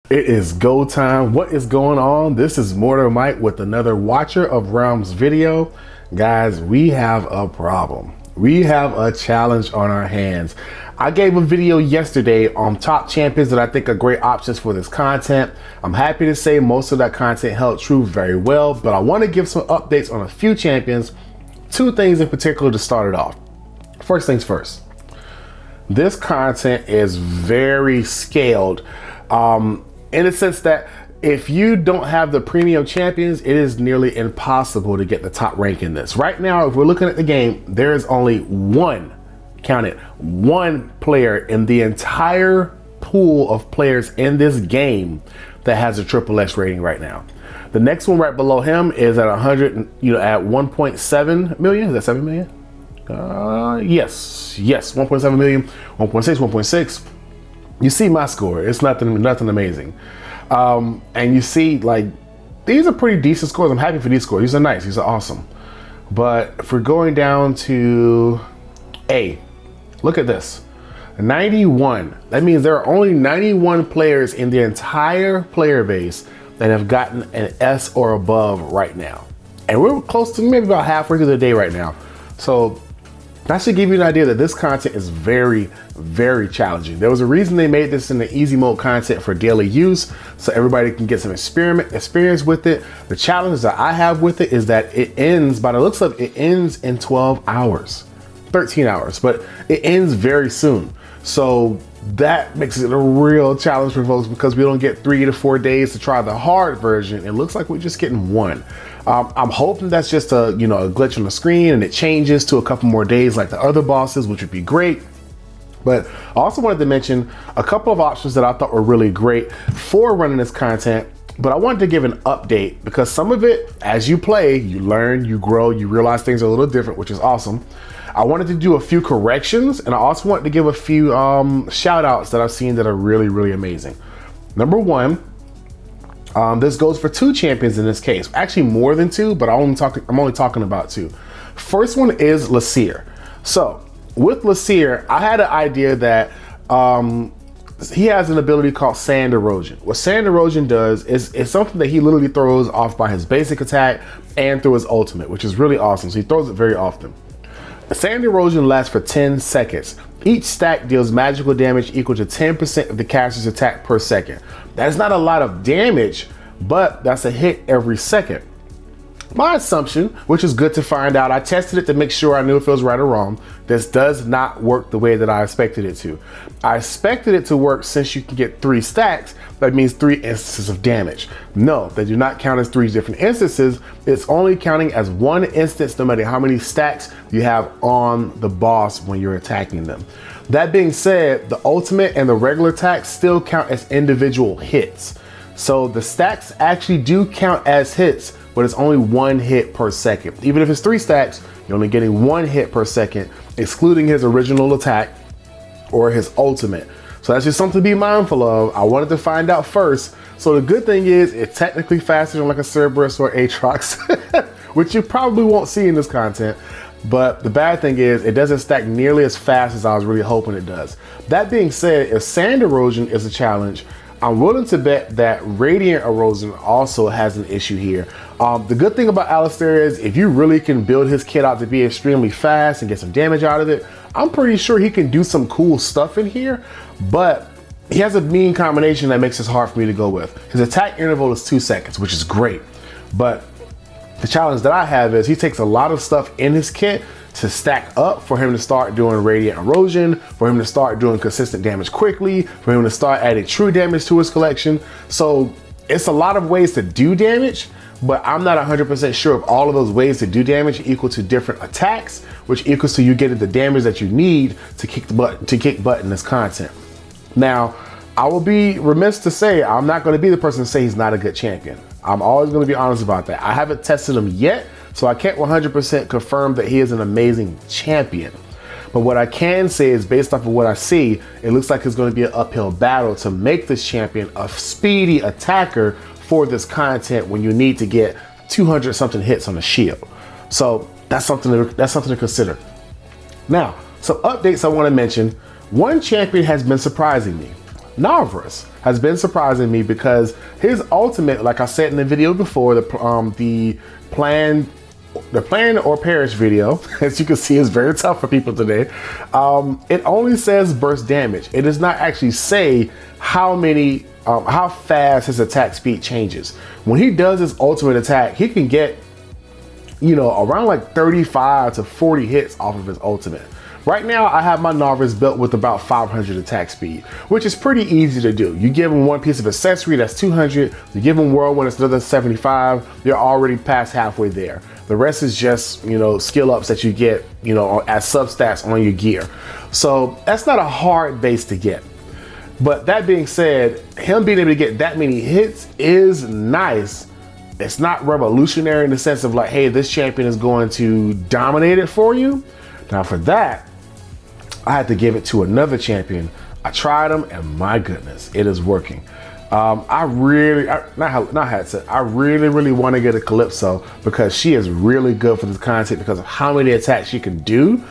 It is go time. What is going on? This is Mortar Mike with another Watcher of Realms video. Guys, we have a problem. We have a challenge on our hands. I gave a video yesterday on top champions that I think are great options for this content. I'm happy to say most of that content held true very well, but I want to give some updates on a few champions. Two things in particular to start it off. First things first. This content is very scaled. In the sense that if you don't have the premium champions, it is nearly impossible to get the top rank in this. Right now, if we're looking at the game, there is only one, count it, one player in the entire pool of players in this game that has a triple S rating right now. The next one right below him is at 100, at 1.7 million. Is that 7 million? Yes, 1.7 million, 1.6, 1.6. You see my score, it's nothing amazing. And you see, like, these are pretty decent scores. I'm happy for these scores. These are nice, these are awesome. But if we're going down to A, look at this, 91. That means there are only 91 players in the entire player base that have gotten an S or above right now. And we're close to maybe about halfway through the day right now. So that should give you an idea that this content is very, very challenging. There was a reason they made this in the easy mode content for daily use, so everybody can get some experience with it. The challenge that I have with it is that it ends, by the looks of it, ends in 12 hours, 13 hours, but it ends very soon. So that makes it a real challenge for folks because we don't get 3 to 4 days to try the hard version. It looks like we're just getting one. I'm hoping that's just a glitch on the screen and it changes to a couple more days like the other bosses, which would be great. But I also wanted to mention a couple of options that I thought were really great for running this content. But I wanted to give an update because some of it, as you play, you learn, you grow, you realize things are a little different, which is awesome. I wanted to do a few corrections, and I also wanted to give a few shout outs that I've seen that are really, really amazing. Number one, this goes for two champions in this case. Actually more than two, but I'm only talking about two. First one is Lasir. So with Lasir, I had an idea that he has an ability called Sand Erosion. What Sand Erosion does is something that he literally throws off by his basic attack and through his ultimate, which is really awesome. So he throws it very often. Sand Erosion lasts for 10 seconds. Each stack deals magical damage equal to 10% of the caster's attack per second. That is not a lot of damage, but that's a hit every second. My assumption, which is good to find out, I tested it to make sure I knew if it was right or wrong. This does not work the way that I expected it to. I expected it to work since you can get 3 stacks, that means 3 instances of damage. No, they do not count as 3 different instances. It's only counting as 1 instance no matter how many stacks you have on the boss when you're attacking them. That being said, the ultimate and the regular attacks still count as individual hits. So the stacks actually do count as hits, but it's only 1 hit per second. Even if it's 3 stacks, you're only getting 1 hit per second, excluding his original attack or his ultimate. So that's just something to be mindful of. I wanted to find out first. So the good thing is it's technically faster than like a Cerberus or Aatrox, which you probably won't see in this content. But the bad thing is it doesn't stack nearly as fast as I was really hoping it does. That being said, if Sand Erosion is a challenge, I'm willing to bet that Radiant Erosion also has an issue here. The good thing about Alistair is if you really can build his kit out to be extremely fast and get some damage out of it, I'm pretty sure he can do some cool stuff in here, but he has a mean combination that makes this hard for me to go with. His attack interval is 2 seconds, which is great. But the challenge that I have is he takes a lot of stuff in his kit to stack up for him to start doing Radiant Erosion, for him to start doing consistent damage quickly, for him to start adding true damage to his collection. So it's a lot of ways to do damage, but I'm not 100% sure if all of those ways to do damage equal to different attacks, which equals to you getting the damage that you need to kick butt in this content. Now, I will be remiss to say I'm not going to be the person to say he's not a good champion. I'm always going to be honest about that. I haven't tested him yet, so I can't 100% confirm that he is an amazing champion. But what I can say is based off of what I see, it looks like it's going to be an uphill battle to make this champion a speedy attacker for this content when you need to get 200 something hits on the shield. So that's something to consider. Now, some updates I want to mention. One champion has been surprising me. Navus has been surprising me because his ultimate, like I said in the video before, the plan or perish video, as you can see, is very tough for people today. It only says burst damage. It does not actually say how fast his attack speed changes. When he does his ultimate attack, he can get, around like 35 to 40 hits off of his ultimate. Right now, I have my Navus built with about 500 attack speed, which is pretty easy to do. You give him one piece of accessory, that's 200. You give him Whirlwind, it's another 75. You're already past halfway there. The rest is just, skill ups that you get, as substats on your gear. So that's not a hard base to get. But that being said, him being able to get that many hits is nice. It's not revolutionary in the sense of like, hey, this champion is going to dominate it for you. Now for that, I had to give it to another champion. I tried him and my goodness, it is working. I really want to get a Calypso because she is really good for this content because of how many attacks she can do.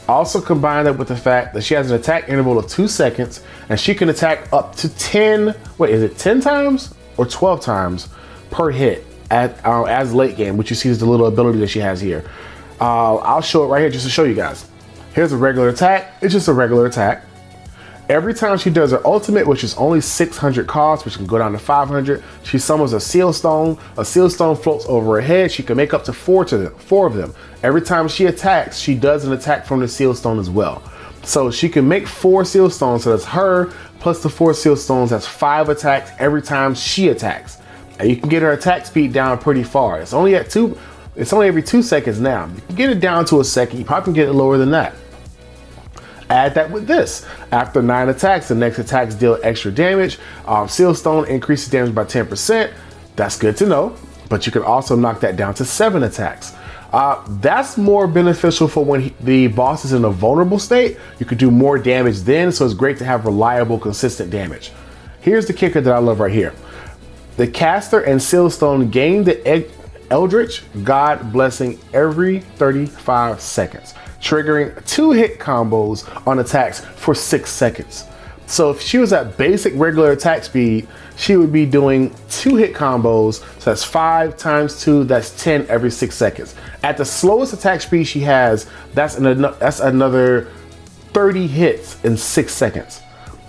Also combine that with the fact that she has an attack interval of 2 seconds and she can attack up to 10 times or 12 times per hit as late game, which you see is the little ability that she has here. I'll show it right here just to show you guys. Here's a regular attack. It's just a regular attack. Every time she does her ultimate, which is only 600 cost, which can go down to 500, she summons a seal stone. A seal stone floats over her head. She can make up to four of them. Every time she attacks, she does an attack from the seal stone as well. So she can make 4 seal stones. So that's her plus the 4 seal stones. That's 5 attacks every time she attacks. And you can get her attack speed down pretty far. It's only every 2 seconds now. You can get it down to a second. You probably can get it lower than that. Add that with this. After 9 attacks, the next attacks deal extra damage. Seal Stone increases damage by 10%. That's good to know. But you can also knock that down to 7 attacks. That's more beneficial for when the boss is in a vulnerable state. You could do more damage then, so it's great to have reliable, consistent damage. Here's the kicker that I love right here. The caster and Seal Stone gain the Eldritch God Blessing every 35 seconds, triggering 2 hit combos on attacks for 6 seconds. So if she was at basic regular attack speed, she would be doing 2 hit combos. So that's 5 times 2, that's 10 every 6 seconds. At the slowest attack speed she has, that's another 30 hits in 6 seconds.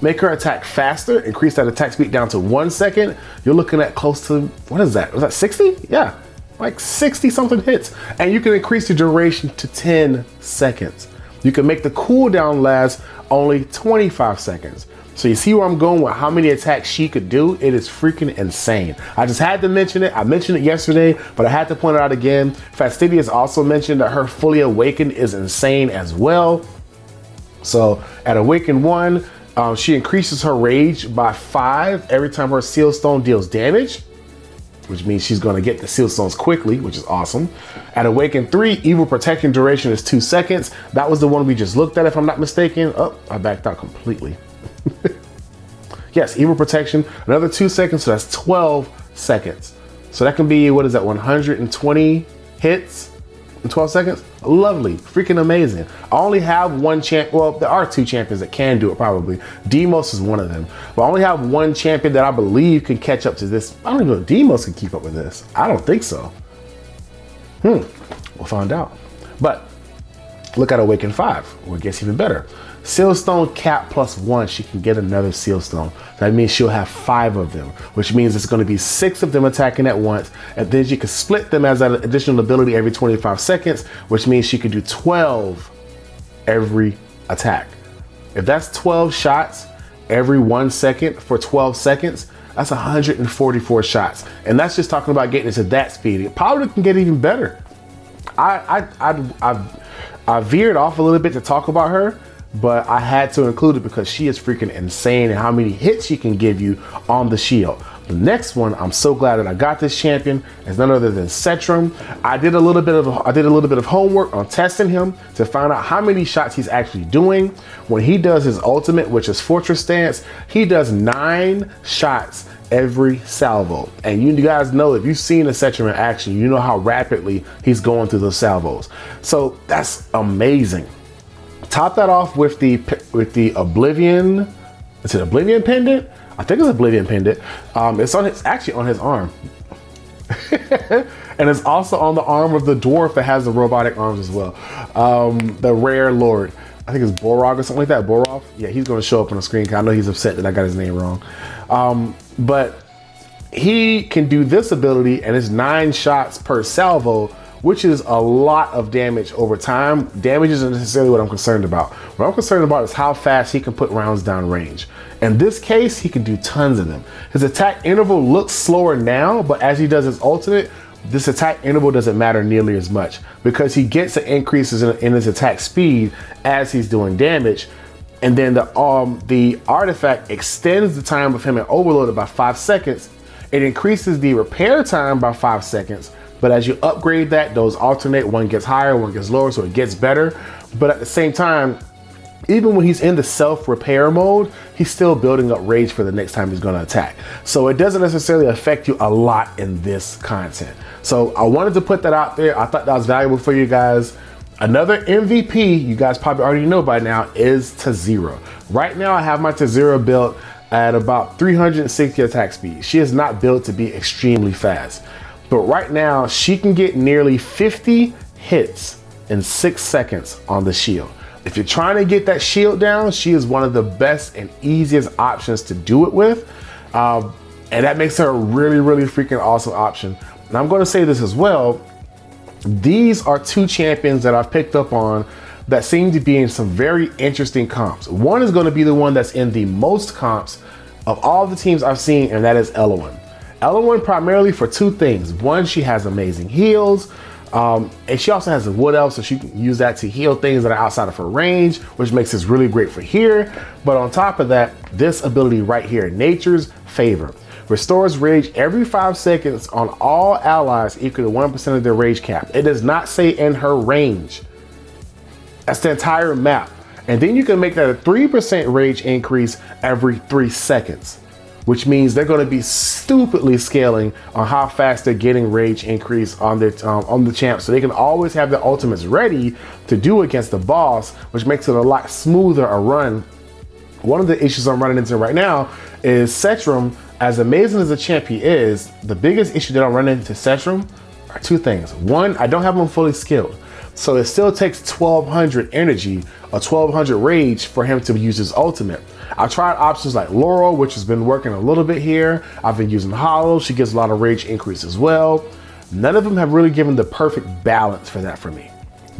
Make her attack faster, increase that attack speed down to 1 second. You're looking at close to, what is that? Was that 60? Yeah. Like 60 something hits, and you can increase the duration to 10 seconds. You can make the cooldown last only 25 seconds. So you see where I'm going with how many attacks she could do? It is freaking insane. I just had to mention it. I mentioned it yesterday, but I had to point it out again. Fastidious also mentioned that her fully awakened is insane as well. So at Awaken 1, she increases her rage by 5 every time her Seal Stone deals damage, which means she's going to get the Seal Stones quickly, which is awesome. At Awaken 3, Evil Protection duration is 2 seconds. That was the one we just looked at, if I'm not mistaken. Oh, I backed out completely. Yes, Evil Protection, another 2 seconds, so that's 12 seconds. So that can be, what is that, 120 hits in 12 seconds? Lovely, freaking amazing. I only have one champ, well, there are 2 champions that can do it probably. Demos is one of them. But I only have one champion that I believe can catch up to this. I don't even know if Demos can keep up with this. I don't think so. We'll find out. But look at Awaken 5, where it gets even better. Seal Stone cap +1, she can get another Seal Stone. That means she'll have 5 of them, which means it's going to be 6 of them attacking at once, and then she can split them as an additional ability every 25 seconds, which means she can do 12 every attack. If that's 12 shots every 1 second for 12 seconds, that's 144 shots. And that's just talking about getting into that speed. It probably can get even better. I veered off a little bit to talk about her, but I had to include it because she is freaking insane and how many hits she can give you on the shield. The next one, I'm so glad that I got this champion, is none other than Setram. I did a little bit of homework on testing him to find out how many shots he's actually doing. When he does his ultimate, which is Fortress Stance, he does 9 shots every salvo. And you guys know, if you've seen a Setram in action, you know how rapidly he's going through those salvos. So that's amazing. Top that off with the Oblivion It's an Oblivion pendant. I think it's Oblivion pendant. It's on actually on his arm. And it's also on the arm of the dwarf that has the robotic arms as well. The rare lord. I think it's Borog or something like that. Borov. Yeah, he's going to show up on the screen. I know he's upset that I got his name wrong. But he can do this ability, and it's 9 shots per salvo, which is a lot of damage over time. Damage isn't necessarily what I'm concerned about. What I'm concerned about is how fast he can put rounds down range. In this case, he can do tons of them. His attack interval looks slower now, but as he does his ultimate, this attack interval doesn't matter nearly as much because he gets the increases in his attack speed as he's doing damage. And then the artifact extends the time of him in Overloaded by 5 seconds. It increases the repair time by 5 seconds. But as you upgrade that, those alternate. One gets higher, one gets lower, so it gets better. But at the same time, even when he's in the self-repair mode, he's still building up rage for the next time he's going to attack. So it doesn't necessarily affect you a lot in this content. So I wanted to put that out there. I thought that was valuable for you guys. Another MVP, you guys probably already know by now, is Tazer. Right now, I have my Tazer built at about 360 attack speed. She is not built to be extremely fast. But right now, she can get nearly 50 hits in 6 seconds on the shield. If you're trying to get that shield down, she is one of the best and easiest options to do it with. And that makes her a really, really freaking awesome option. And I'm going to say this as well. These are 2 champions that I've picked up on that seem to be in some very interesting comps. One is going to be the one that's in the most comps of all the teams I've seen, and that is Elin. Elin primarily for 2 things. One, she has amazing heals. And she also has a wood elf, so she can use that to heal things that are outside of her range, which makes this really great for here. But on top of that, this ability right here, Nature's Favor, restores rage every 5 seconds on all allies equal to 1% of their rage cap. It does not say in her range. That's the entire map. And then you can make that a 3% rage increase every 3 seconds. Which means they're going to be stupidly scaling on how fast they're getting rage increase on their on the champ, so they can always have their ultimates ready to do against the boss, which makes it a lot smoother a run. One of the issues I'm running into right now is Setram. As amazing as a champ he is, the biggest issue that I'm running into Setram are 2 things. One, I don't have him fully skilled, so it still takes 1200 energy or 1200 rage for him to use his ultimate. I've tried options like Laurel, which has been working a little bit here. I've been using Hollow. She gives a lot of rage increase as well. None of them have really given the perfect balance for that for me.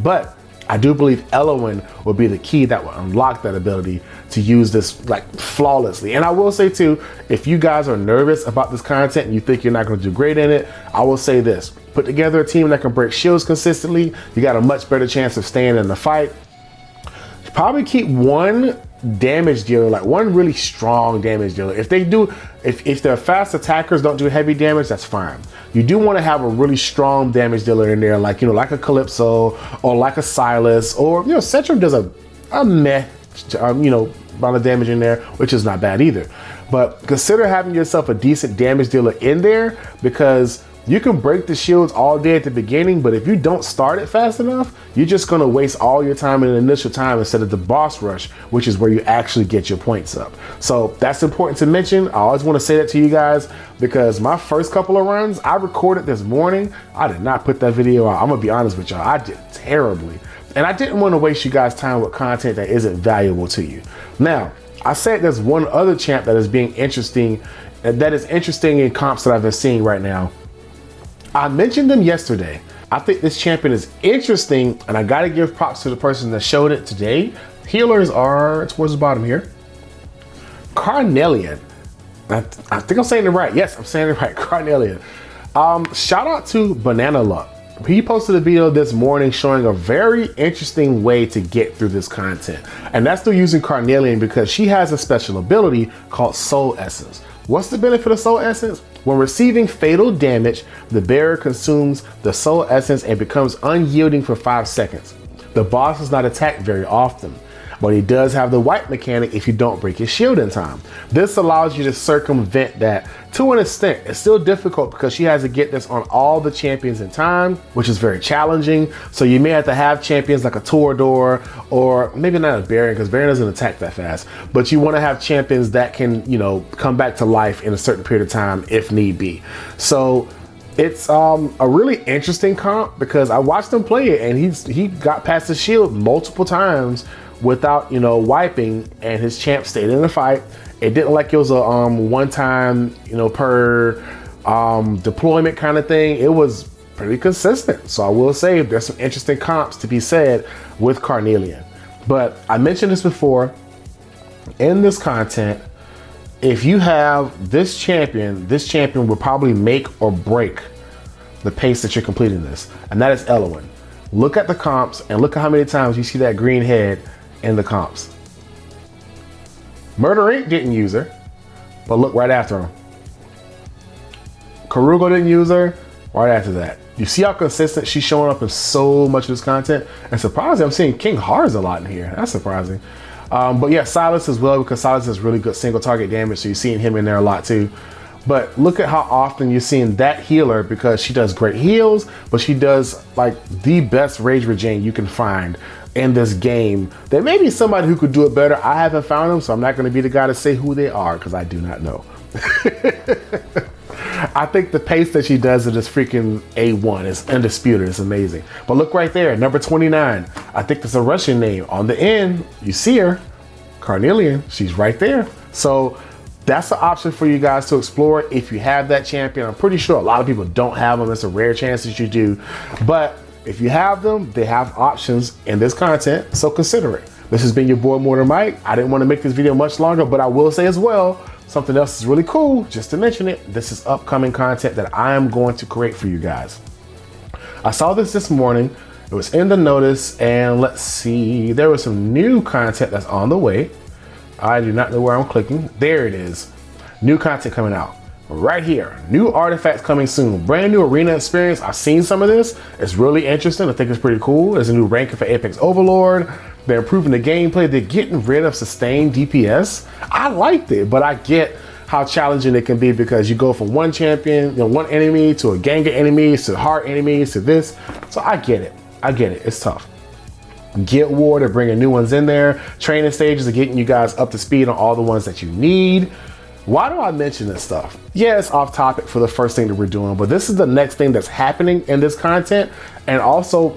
But I do believe Elin will be the key that will unlock that ability to use this like flawlessly. And I will say too, if you guys are nervous about this content and you think you're not going to do great in it, I will say this. Put together a team that can break shields consistently. You got a much better chance of staying in the fight. Probably keep one damage dealer, like one really strong damage dealer. If they do, if their fast attackers don't do heavy damage, that's fine. You do want to have a really strong damage dealer in there, like, you know, like a Calypso or like a Silas, or, you know, Setram does a meh, you know, amount of damage in there, which is not bad either. But consider having yourself a decent damage dealer in there, because you can break the shields all day at the beginning, but if you don't start it fast enough, you're just gonna waste all your time in the initial time instead of the boss rush, which is where you actually get your points up. So that's important to mention. I always wanna say that to you guys, because my first couple of runs, I recorded this morning. I did not put that video out. I'm gonna be honest with y'all, I did terribly. And I didn't wanna waste you guys' time with content that isn't valuable to you. Now, I said there's one other champ that is being interesting, that is interesting in comps that I've been seeing right now. I mentioned them yesterday. I think this champion is interesting, and I gotta give props to the person that showed it today. Healers are towards the bottom here. Carnelian. I think I'm saying it right. Yes, I'm saying it right. Carnelian. Shout out to Banana Luck. He posted a video this morning showing a very interesting way to get through this content. And that's through using Carnelian, because she has a special ability called Soul Essence. What's the benefit of Soul Essence? When receiving fatal damage, the bearer consumes the Soul Essence and becomes unyielding for 5 seconds. The boss is not attacked very often. but he does have the wipe mechanic if you don't break his shield in time. This allows you to circumvent that to an extent. It's still difficult because she has to get this on all the champions in time, which is very challenging. So you may have to have champions like a Torador, or maybe not a Baron, because Baron doesn't attack that fast, but you want to have champions that can, you know, come back to life in a certain period of time if need be. So it's a really interesting comp because I watched him play it, and he got past the shield multiple times without, you know, wiping, and his champ stayed in the fight. It didn't like it was a one time, you know, per deployment kind of thing. It was pretty consistent. So I will say there's some interesting comps to be said with Carnelian. But I mentioned this before in this content. If you have this champion will probably make or break the pace that you're completing this, and that is Elin. Look at the comps and look at how many times you see that green head in the comps. Murder Inc. didn't use her, but look right after him. Karugo didn't use her, right after that. You see how consistent she's showing up in so much of this content? And surprisingly, I'm seeing King Harz a lot in here. That's surprising. But yeah, Silas as well, because Silas has really good single target damage, so you're seeing him in there a lot too. But look at how often you're seeing that healer, because she does great heals, but she does like the best rage regen you can find in this game. There may be somebody who could do it better. I haven't found them, so I'm not going to be the guy to say who they are, because I do not know. I think the pace that she does it is freaking A1. It's undisputed. It's amazing. But look right there, number 29. I think that's a Russian name. On the end, you see her, Carnelian. She's right there. So that's an option for you guys to explore if you have that champion. I'm pretty sure a lot of people don't have them. It's a rare chance that you do. But if you have them, they have options in this content, so consider it. This has been your boy Mortar Mike. I didn't want to make this video much longer, but I will say as well, something else is really cool, just to mention it. This is upcoming content that I am going to create for you guys. I saw this morning. It was in the notice, and let's see, there was some new content that's on the way. I do not know where I'm clicking. There it is. New content coming out right here. New artifacts coming soon. Brand new arena experience. I've seen some of this. It's really interesting. I think it's pretty cool. There's a new ranking for Apex Overlord. They're improving the gameplay. They're getting rid of sustained DPS. I liked it, but I get how challenging it can be because you go from one champion, you know, one enemy to a gang of enemies to hard enemies to this. So I get it. I get it. It's tough. Guild War, they're bringing new ones in there. Training stages are getting you guys up to speed on all the ones that you need. Why do I mention this stuff? Yeah, it's off topic for the first thing that we're doing, but this is the next thing that's happening in this content. And also,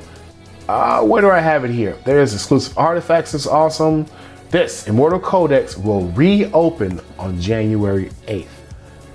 where do I have it here? There's exclusive artifacts. It's awesome. This Immortal Codex will reopen on January 8th.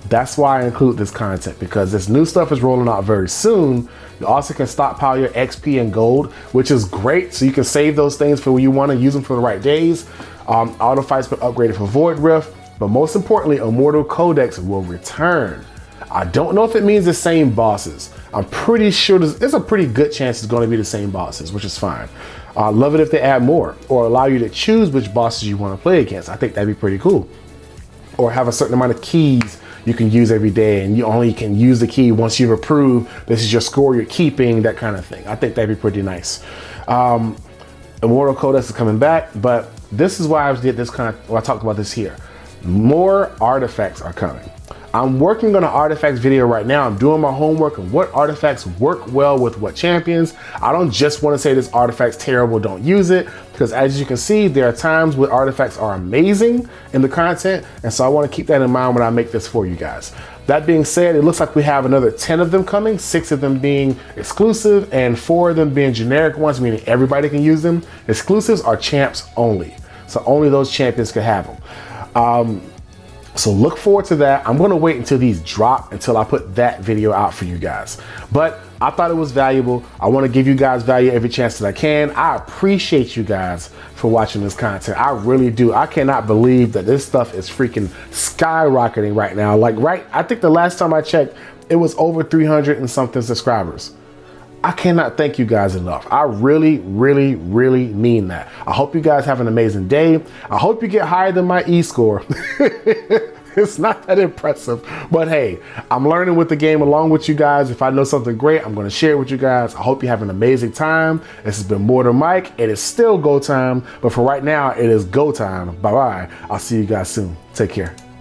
That's why I include this content, because this new stuff is rolling out very soon. You also can stockpile your XP and gold, which is great. So you can save those things for when you want to use them for the right days. Auto fights been upgraded for Void Rift, but most importantly, Immortal Codex will return. I don't know if it means the same bosses. I'm pretty sure there's a pretty good chance it's going to be the same bosses, which is fine. I love it if they add more or allow you to choose which bosses you want to play against. I think that'd be pretty cool. Or have a certain amount of keys you can use every day, and you only can use the key once you've approved this is your score you're keeping, that kind of thing. I think that'd be pretty nice. Immortal Codex is coming back, but this is why I did this I talked about this here. More artifacts are coming. I'm working on an artifacts video right now. I'm doing my homework on what artifacts work well with what champions. I don't just want to say this artifact's terrible, don't use it, because as you can see, there are times where artifacts are amazing in the content, and so I want to keep that in mind when I make this for you guys. That being said, it looks like we have another 10 of them coming, 6 of them being exclusive and 4 of them being generic ones, meaning everybody can use them. Exclusives are champs only, so only those champions can have them. So look forward to that. I'm going to wait until these drop until I put that video out for you guys. But I thought it was valuable. I want to give you guys value every chance that I can. I appreciate you guys for watching this content. I really do. I cannot believe that this stuff is freaking skyrocketing right now. I think the last time I checked, it was over 300 and something subscribers. I cannot thank you guys enough. I really, really, really mean that. I hope you guys have an amazing day. I hope you get higher than my E score. It's not that impressive, but hey, I'm learning with the game along with you guys. If I know something great, I'm going to share it with you guys. I hope you have an amazing time. This has been Mortar Mike. It is still go time, but for right now, it is go time. Bye-bye. I'll see you guys soon. Take care.